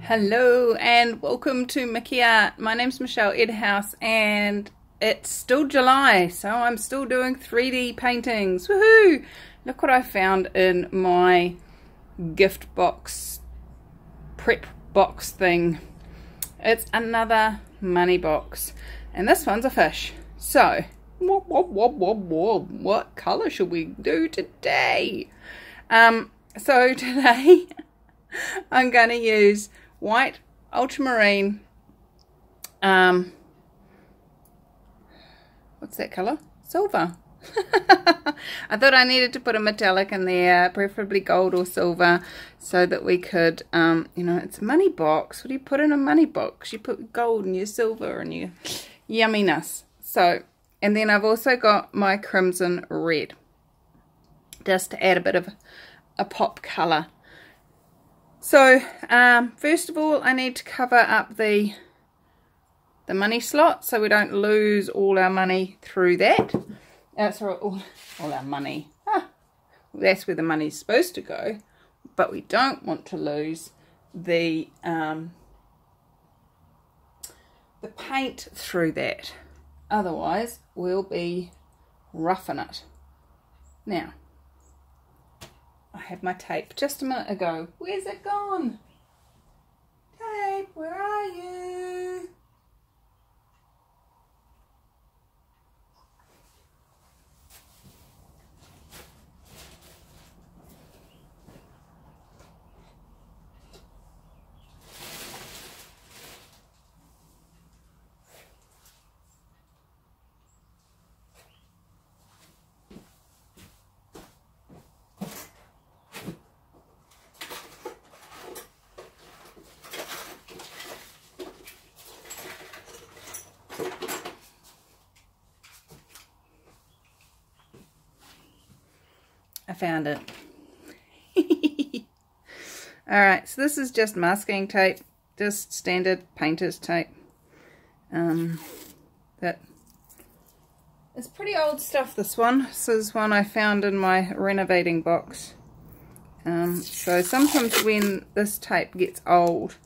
Hello and welcome to Mickey Art. My name's Michelle Edhouse and it's still July, so I'm still doing 3D paintings. Woohoo! Look what I found in my gift box, prep box thing. It's another money box and this one's a fish. So, what colour should we do today? So today I'm going to use white ultramarine, what's that colour? Silver. I thought I needed to put a metallic in there, preferably gold or silver, so that we could, you know, it's a money box. What do you put in a money box? You put gold and your silver and your yumminess. So, and then I've also got my crimson red, just to add a bit of a pop colour. So, first of all, I need to cover up the money slot so we don't lose all our money through that. Sorry, all our money. That's where the money's supposed to go, but we don't want to lose the paint through that. Otherwise, we'll be roughing it. Now, I had my tape just a minute ago. Where's it gone? Tape, where are you? I found it. Alright, so this is just masking tape, just standard painter's tape. That it's pretty old stuff, this one. This is one I found in my renovating box. So sometimes when this tape gets old,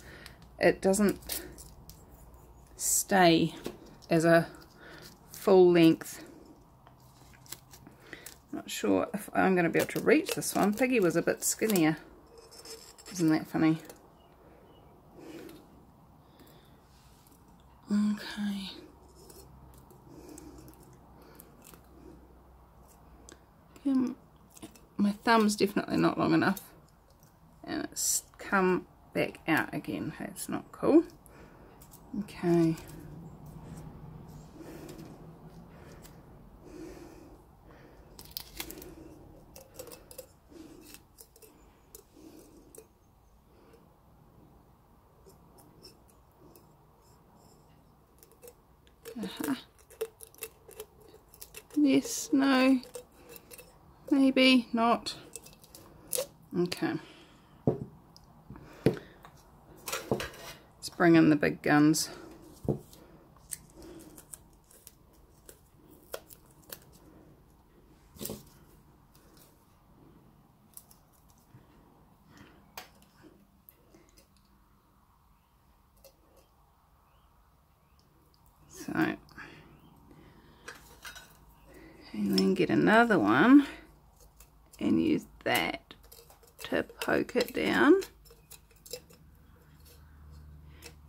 it doesn't stay as a full length. Not sure if I'm going to be able to reach this one. Piggy was a bit skinnier. Isn't that funny? Okay. My thumb's definitely not long enough. And it's come back out again. That's not cool. Okay. Yes, no, maybe not. Okay. Let's bring in the big guns. So, and then get another one and use that to poke it down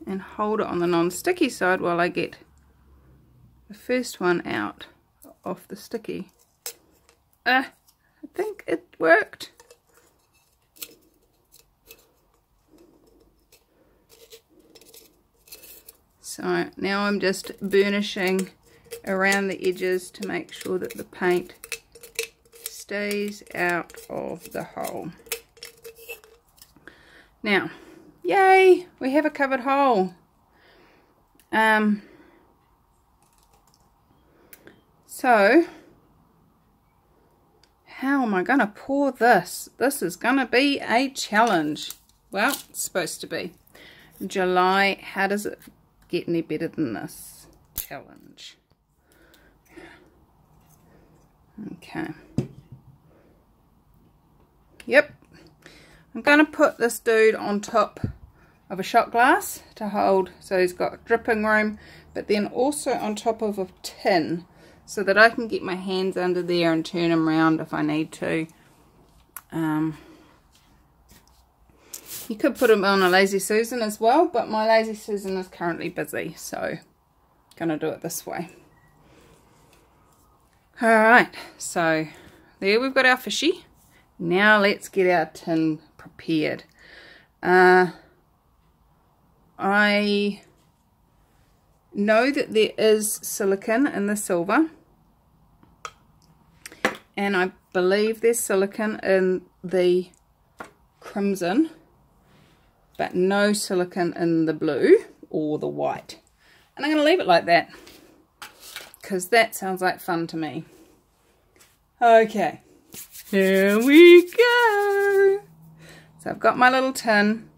and hold it on the non-sticky side while I get the first one out off the sticky. I think it worked. So now I'm just burnishing around the edges to make sure that the paint stays out of the hole. Now, yay, we have a covered hole. So, how am I going to pour this? This is going to be a challenge. Well, it's supposed to be. July, how does it get any better than this? Challenge. Okay. Yep. I'm going to put this dude on top of a shot glass to hold, so he's got dripping room, but then also on top of a tin so that I can get my hands under there and turn them around if I need to. You could put them on a Lazy Susan as well, but my Lazy Susan is currently busy, so I'm going to do it this way. Alright, so there we've got our fishy. Now let's get our tin prepared. I know that there is silicone in the silver, and I believe there's silicone in the crimson, but no silicone in the blue or the white. And I'm going to leave it like that because that sounds like fun to me. Okay, here we go. So I've got my little tin,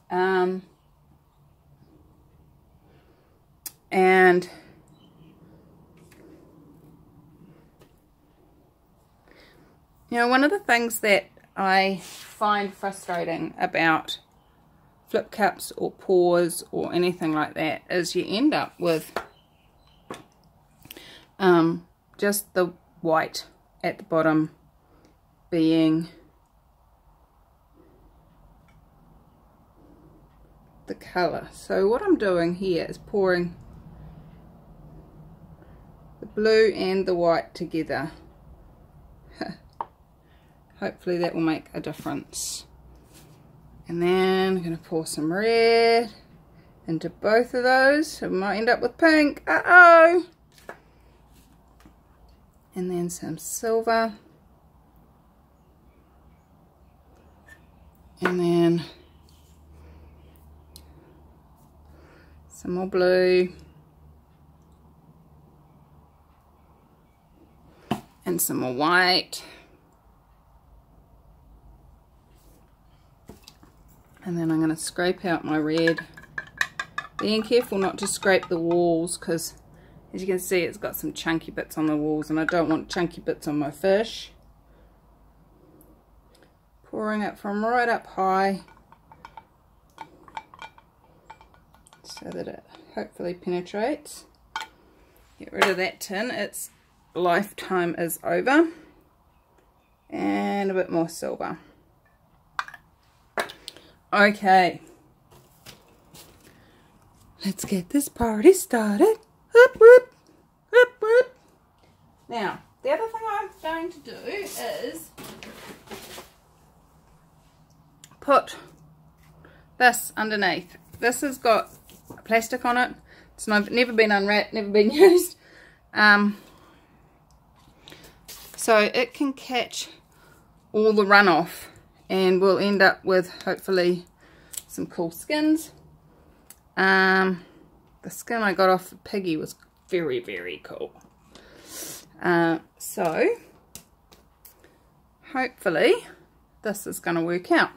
and you know, one of the things that I find frustrating about flip cups or pours or anything like that is you end up with just the white at the bottom being the colour. So what I'm doing here is pouring the blue and the white together. Hopefully that will make a difference. And then I'm going to pour some red into both of those. So we might end up with pink. Uh-oh! And then some silver. And then some more blue. And some more white. And then I'm going to scrape out my red. Being careful not to scrape the walls, because as you can see it's got some chunky bits on the walls and I don't want chunky bits on my fish. Pouring it from right up high so that it hopefully penetrates. Get rid of that tin, its lifetime is over. And a bit more silver. Okay, let's get this party started. Whoop, whoop, whoop, whoop. Now, the other thing I'm going to do is put this underneath. This has got plastic on it. It's never been unwrapped, never been used. So it can catch all the runoff. And we'll end up with hopefully some cool skins. The skin I got off the piggy was very, very cool. So hopefully this is going to work out.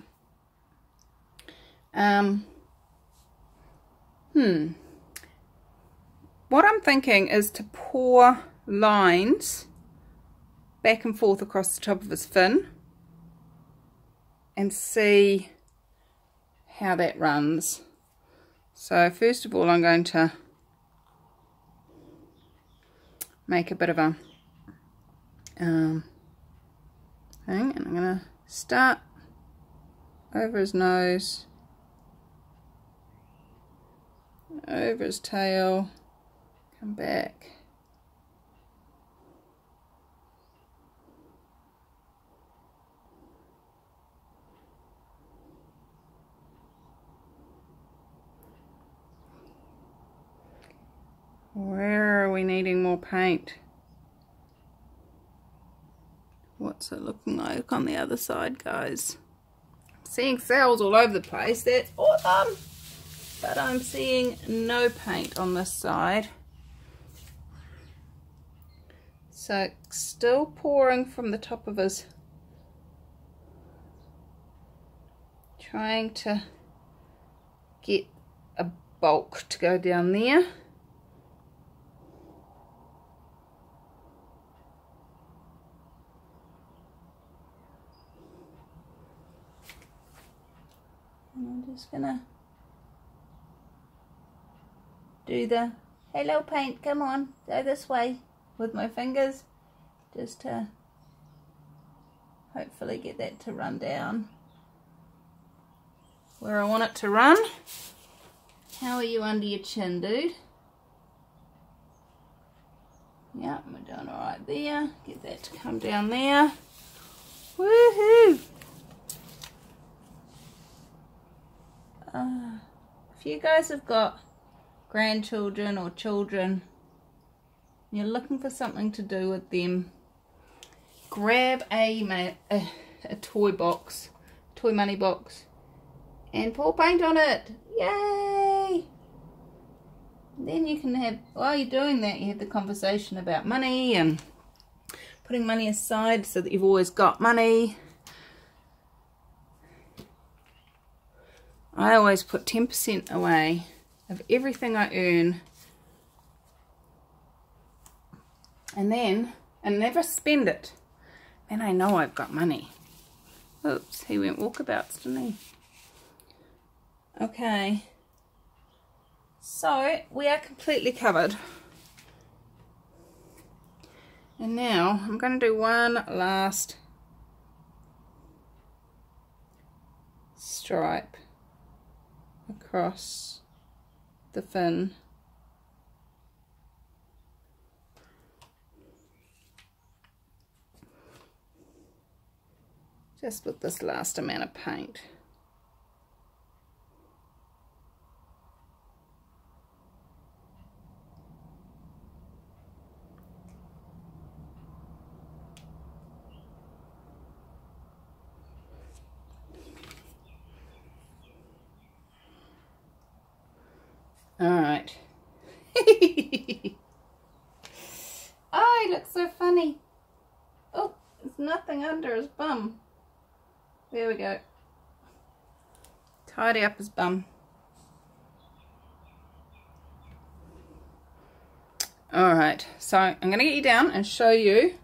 What I'm thinking is to pour lines back and forth across the top of his fin and see how that runs. So first of all I'm going to make a bit of a thing, and I'm going to start over his nose, over his tail, come back. Where are we needing more paint? What's it looking like on the other side, guys? I'm seeing cells all over the place. That's awesome. But I'm seeing no paint on this side. So still pouring from the top of his, trying to get a bulk to go down there. I'm just gonna do the hello paint, come on, go this way with my fingers, just to hopefully get that to run down where I want it to run. How are you under your chin, dude? Yeah, we're doing alright there. Get that to come down there. Woohoo! If you guys have got grandchildren or children, you're looking for something to do with them, grab a toy box, toy money box, and pour paint on it. Yay! Then you can have, while you're doing that, you have the conversation about money and putting money aside so that you've always got money. I always put 10% away of everything I earn, and never spend it. And I know I've got money. Oops, he went walkabouts, didn't he? Okay, so we are completely covered. And now I'm going to do one last stripe across the fin. Just with this last amount of paint. Alright. Oh, he looks so funny. Oh, there's nothing under his bum. There we go. Tidy up his bum. Alright, so I'm going to get you down and show you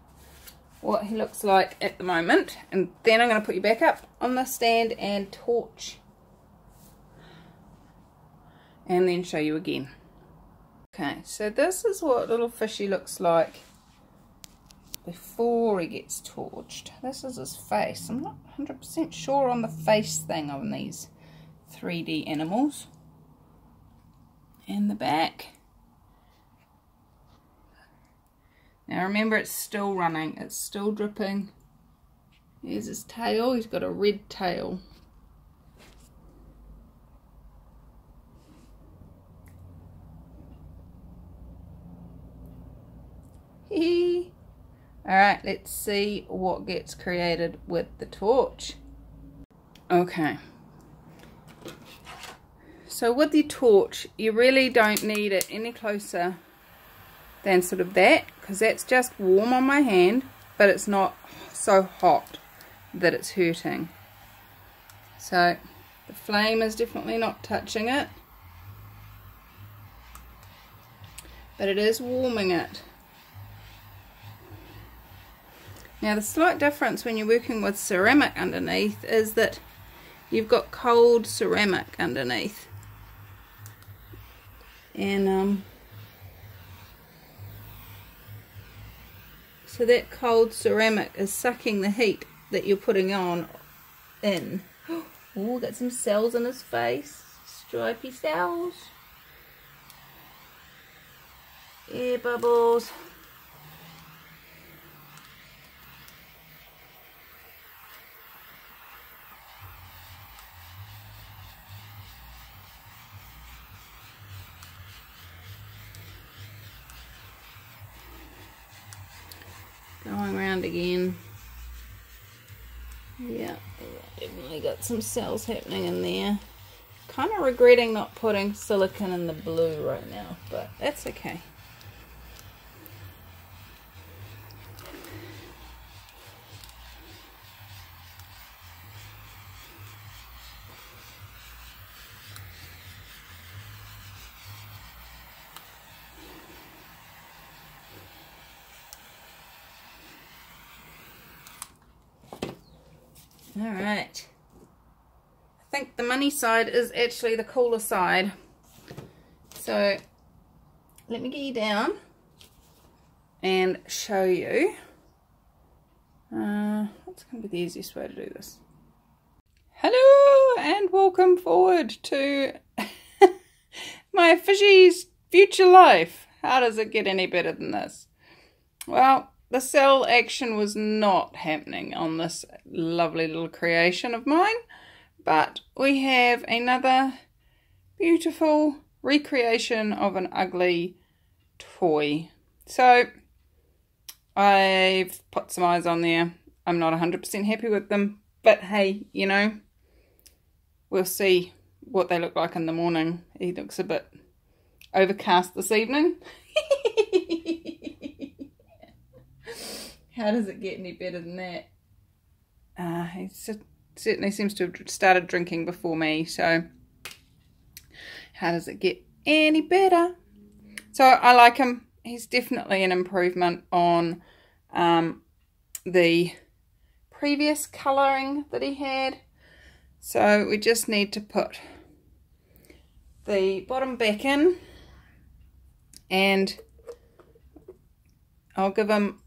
what he looks like at the moment. And then I'm going to put you back up on the stand and torch. And then show you again. Okay, so this is what little fishy looks like before he gets torched. This is his face. I'm not 100% sure on the face thing on these 3D animals. And the back. Now remember, it's still running. It's still dripping. Here's his tail. He's got a red tail. Alright, let's see what gets created with the torch. Okay. So with the torch, you really don't need it any closer than sort of that, because that's just warm on my hand, but it's not so hot that it's hurting. So the flame is definitely not touching it, but it is warming it. Now the slight difference when you're working with ceramic underneath is that you've got cold ceramic underneath, and so that cold ceramic is sucking the heat that you're putting on in. Oh, got some cells in his face, stripy cells, air bubbles. Going around again. Yeah, definitely got some cells happening in there. Kind of regretting not putting silicone in the blue right now, but that's okay. Alright, I think the money side is actually the cooler side. So let me get you down and show you. What's going to be the easiest way to do this? Hello and welcome forward to my fishy's future life. How does it get any better than this? Well, the cell action was not happening on this lovely little creation of mine, but we have another beautiful recreation of an ugly toy. So I've put some eyes on there. I'm not 100% happy with them, but hey, you know, we'll see what they look like in the morning. He looks a bit overcast this evening. How does it get any better than that? He certainly seems to have started drinking before me, so how does it get any better? So I like him. He's definitely an improvement on the previous colouring that he had. So we just need to put the bottom back in, and I'll give him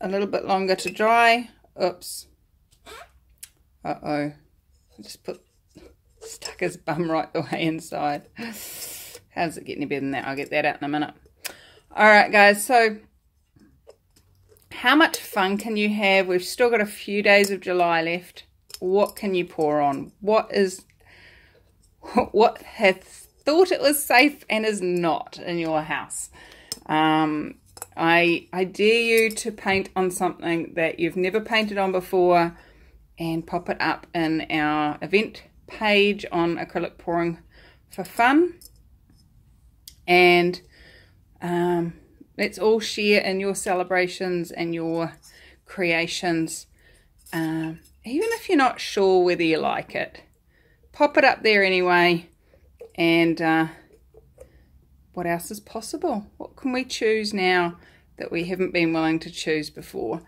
a little bit longer to dry. Oops. Uh-oh. I just stuck his bum right the way inside. How does it get any better than that? I'll get that out in a minute. Alright guys, so how much fun can you have? We've still got a few days of July left. What can you pour on? What has thought it was safe and is not in your house? I dare you to paint on something that you've never painted on before and pop it up in our event page on acrylic pouring for fun. And let's all share in your celebrations and your creations. Even if you're not sure whether you like it, pop it up there anyway. And what else is possible? What can we choose now that we haven't been willing to choose before?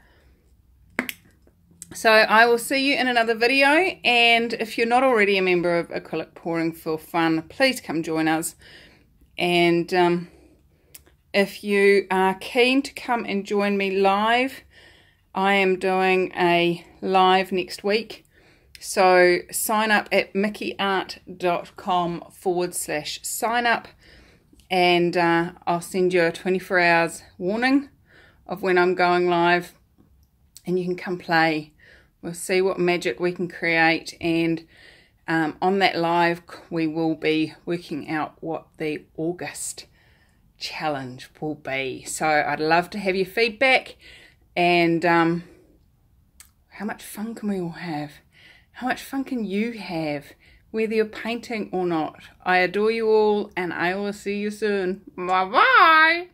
So I will see you in another video, and if you're not already a member of Acrylic Pouring for Fun, please come join us. And if you are keen to come and join me live, I am doing a live next week. So sign up at mickeyart.com/sign up, and I'll send you a 24 hours warning of when I'm going live, and you can come play. We'll see what magic we can create, and on that live we will be working out what the August challenge will be. So I'd love to have your feedback, and how much fun can we all have? How much fun can you have, whether you're painting or not? I adore you all, and I will see you soon. Bye bye.